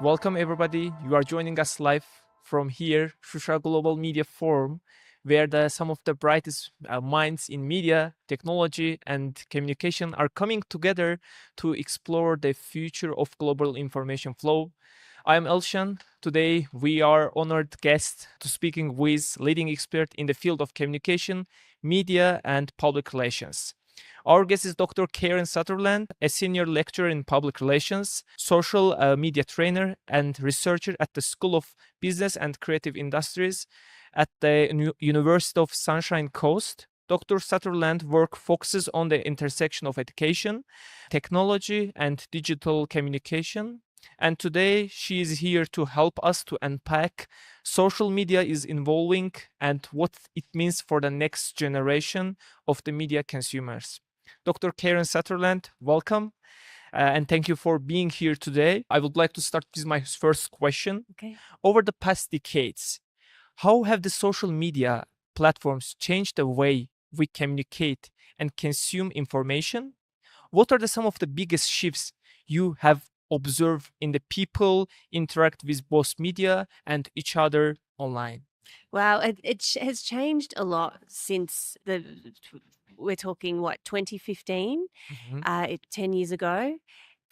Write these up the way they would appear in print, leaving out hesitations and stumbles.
Welcome, everybody. You are joining us live from here, Shusha Global Media Forum, where some of the brightest minds in media, technology, and communication are coming together to explore the future of global information flow. I am Elsen. Today, we are honored guest to speaking with leading expert in the field of communication, media, and public relations. Our guest is Dr. Karen Sutherland, a senior lecturer in public relations, social media trainer, and researcher at the School of Business and Creative Industries at the University of Sunshine Coast. Dr. Sutherland's work focuses on the intersection of education, technology, and digital communication. And today she is here to help us to unpack social media is evolving and what it means for the next generation of the media consumers. Dr. Karen Sutherland, welcome. And thank you for being here today. I would like to start with my first question. Okay. Over the past decades, how have the social media platforms changed the way we communicate and consume information? What are some of the biggest shifts you have observed in the people interact with both media and each other online? Wow, it has changed a lot since we're talking, what, 2015, Mhm, 10 years ago.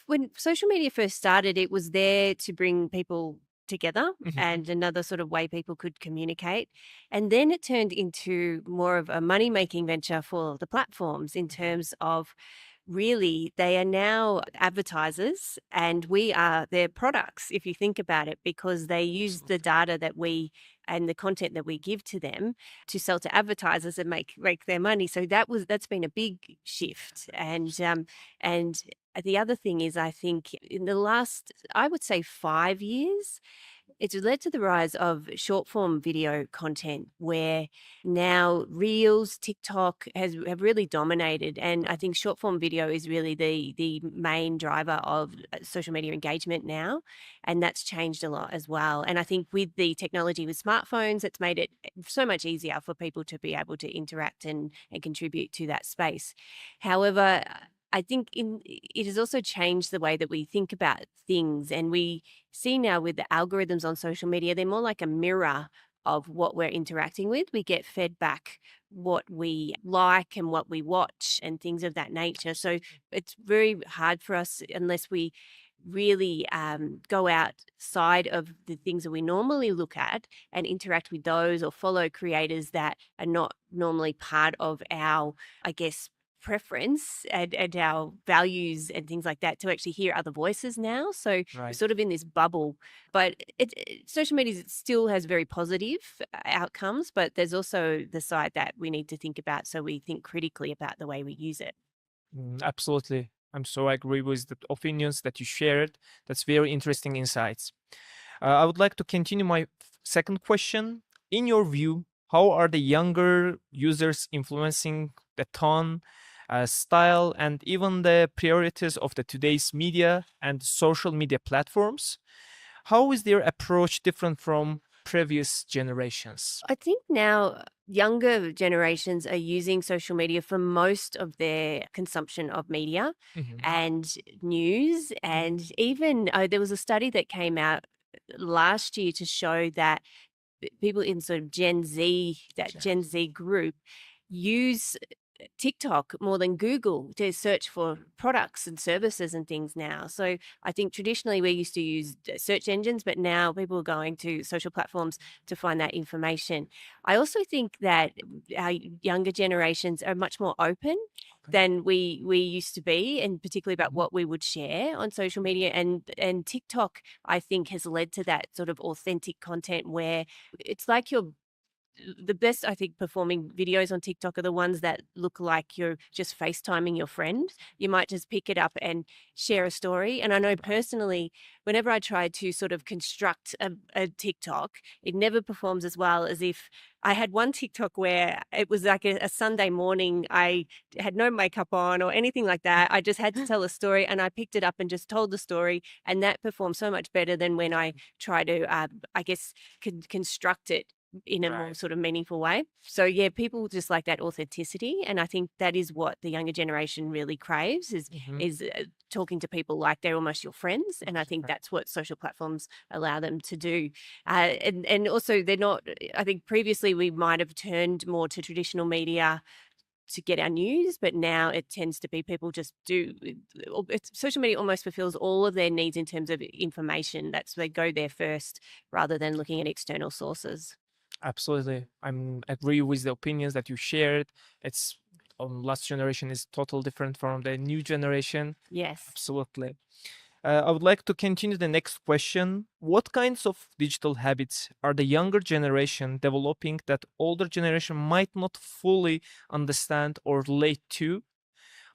When social media first started, it was there to bring people together mhm, and another sort of way people could communicate. And then it turned into more of a money-making venture for the platforms in terms of really they are now advertisers and we are their products if you think about it, because they use the absolutely. data that we and the content that we give to them to sell to advertisers and make their money. So that's been a big shift. And the other thing is, I think in the last, I would say, 5 years, it's led to the rise of short form video content where now Reels, TikTok have really dominated. And I think short form video is really the main driver of social media engagement now. And that's changed a lot as well. And I think with the technology with smartphones, it's made it so much easier for people to be able to interact and contribute to that space. However, I think it has also changed the way that we think about things, and we see now with the algorithms on social media, they're more like a mirror of what we're interacting with. We get fed back what we like and what we watch and things of that nature. So it's very hard for us unless we really go outside of the things that we normally look at and interact with those or follow creators that are not normally part of our, I guess, preference and our values and things like that, to actually hear other voices now. So we're Right. sort of in this bubble, but social media still has very positive outcomes, but there's also the side that we need to think about. So we think critically about the way we use it. Absolutely. I'm so agree with the opinions that you shared. That's very interesting insights. I would like to continue my second question. In your view, how are the younger users influencing the tone, style, and even the priorities of the today's media and social media platforms? How is their approach different from previous generations? I think now younger generations are using social media for most of their consumption of media Mhm. and news. And even there was a study that came out last year to show that people in sort of Gen Z, that Sure. Gen Z group, use TikTok more than Google to search for products and services and things now. So I think traditionally we used to use search engines, but now people are going to social platforms to find that information. I also think that our younger generations are much more open Okay. than we used to be, and particularly about Mhm. what we would share on social media. And TikTok, I think, has led to that sort of authentic content where it's like you're the best, I think, performing videos on TikTok are the ones that look like you're just FaceTiming your friend. You might just pick it up and share a story. And I know Right. personally, whenever I try to sort of construct a TikTok, it never performs as well as if I had one TikTok where it was like a Sunday morning. I had no makeup on or anything like that. I just had to tell a story and I picked it up and just told the story. And that performed so much better than when I try to, I guess, construct it in a more sort of meaningful way. So yeah, people just like that authenticity, and I think that is what the younger generation really craves is talking to people like they're almost your friends, and I think that's what social platforms allow them to do. And also they're not. I think previously we might have turned more to traditional media to get our news, but now it tends to be people just do social media almost fulfills all of their needs in terms of information. That's they go there first rather than looking at external sources. Absolutely. I'm agree with the opinions that you shared. It's last generation is total different from the new generation. Yes. Absolutely. I would like to continue the next question. What kinds of digital habits are the younger generation developing that older generation might not fully understand or relate to?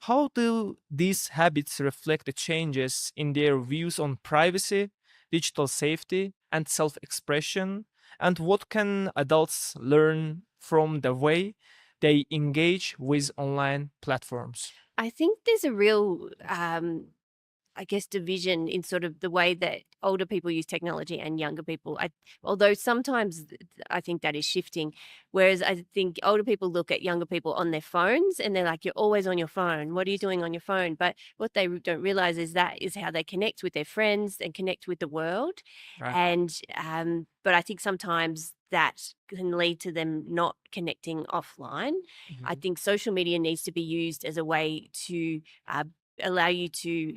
How do these habits reflect the changes in their views on privacy, digital safety, and self expression? And what can adults learn from the way they engage with online platforms? I think there's a real I guess, division in sort of the way that older people use technology and younger people. Although sometimes I think that is shifting. Whereas I think older people look at younger people on their phones and they're like, you're always on your phone. What are you doing on your phone? But what they don't realize is that is how they connect with their friends and connect with the world. Right. And, but I think sometimes that can lead to them not connecting offline. I think social media needs to be used as a way to allow you to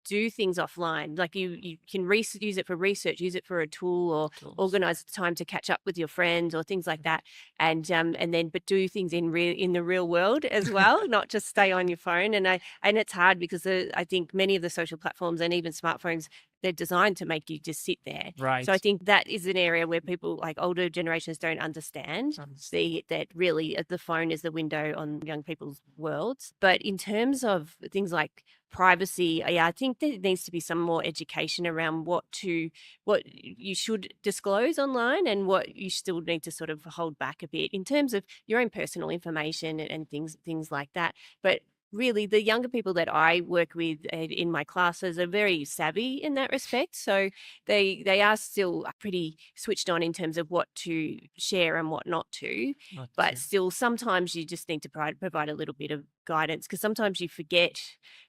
do things offline. Like you can use it for research, use it for a tool, or organize time to catch up with your friends or things like that. And then but do things in the real world as well, not just stay on your phone. And it's hard because I think many of the social platforms and even smartphones, they're designed to make you just sit there. Right. So I think that is an area where people like older generations don't understand that really the phone is the window on young people's worlds. But in terms of things like privacy, yeah, I think there needs to be some more education around what you should disclose online and what you still need to sort of hold back a bit in terms of your own personal information and things like that. But really, the younger people that I work with in my classes are very savvy in that respect. So they are still pretty switched on in terms of what to share and what not to. But still, sometimes you just need to provide a little bit of guidance because sometimes you forget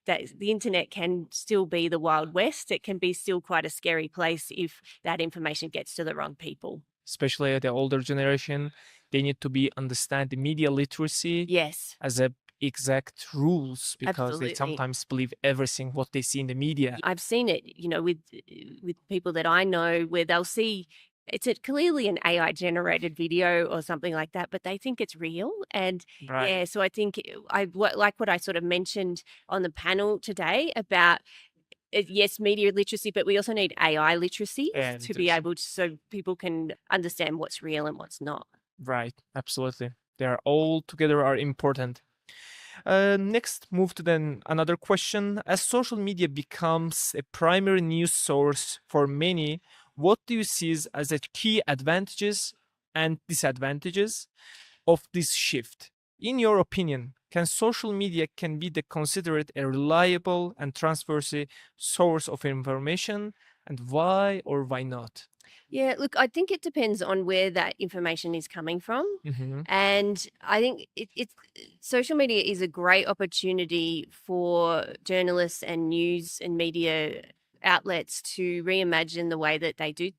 that the internet can still be the Wild West. It can be still quite a scary place if that information gets to the wrong people. Especially the older generation, they need to be understand the media literacy Yes. as a exact rules because Absolutely. they sometimes believe everything what they see in the media. I've seen it, with people that I know where they'll see it's clearly an AI generated video or something like that, but they think it's real. And Right. yeah, so I think like what I sort of mentioned on the panel today about yes, media literacy, but we also need AI literacy And to be able to, so people can understand what's real and what's not. Right, absolutely. They are all together are important. Next, move to then another question. As social media becomes a primary news source for many, what do you see as the key advantages and disadvantages of this shift? In your opinion, can social media can be considered a reliable and trustworthy source of information, and why or why not? Yeah, look, I think it depends on where that information is coming from. And I think it's social media is a great opportunity for journalists and news and media outlets to reimagine the way that they do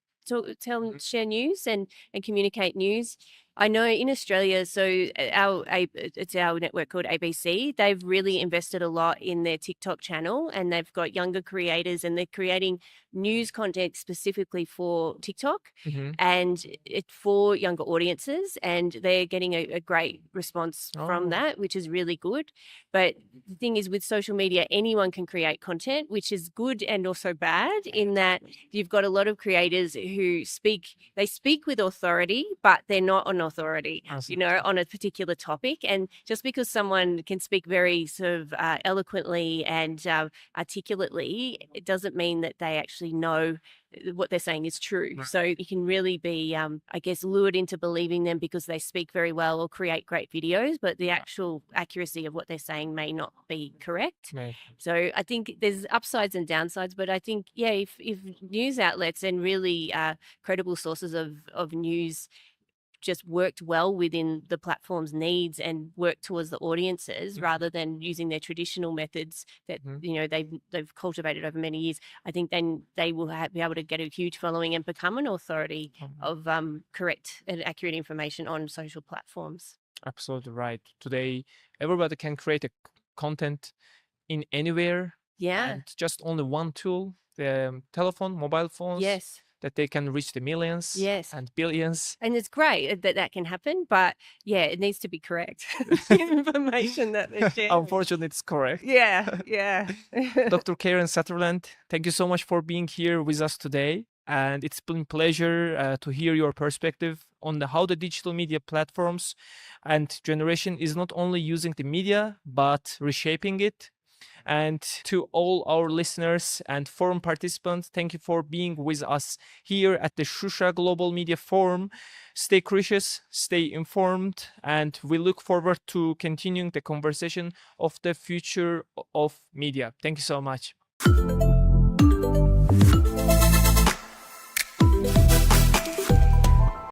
share news and communicate news. I know in Australia, so it's our network called ABC. They've really invested a lot in their TikTok channel, and they've got younger creators, and they're creating news content specifically for TikTok and it for younger audiences, and they're getting a great response from that, which is really good. But the thing is, with social media, anyone can create content, which is good and also bad in that you've got a lot of creators who speak with authority, but they're not an authority, on a particular topic. And just because someone can speak very sort of eloquently and articulately, it doesn't mean that they actually know what they're saying is true. Right. So you can really be, I guess, lured into believing them because they speak very well or create great videos, but the actual accuracy of what they're saying may not be correct. Right. So I think there's upsides and downsides, but I think, yeah, if news outlets and really credible sources of news just worked well within the platform's needs and worked towards the audiences rather than using their traditional methods that they've cultivated over many years. I think then they will be able to get a huge following and become an authority of correct and accurate information on social platforms. Absolutely right. Today, everybody can create a content in anywhere. Yeah. And just only one tool, the telephone, mobile phones. Yes. That they can reach the millions and billions. And it's great that that can happen, but yeah, it needs to be correct. The information that they're sharing. Unfortunately, it's correct. Yeah. Dr. Karen Sutherland, thank you so much for being here with us today. And it's been a pleasure to hear your perspective on how the digital media platforms and generation is not only using the media, but reshaping it. And to all our listeners and forum participants, thank you for being with us here at the Shusha Global Media Forum. Stay curious, stay informed, and we look forward to continuing the conversation of the future of media. Thank you so much.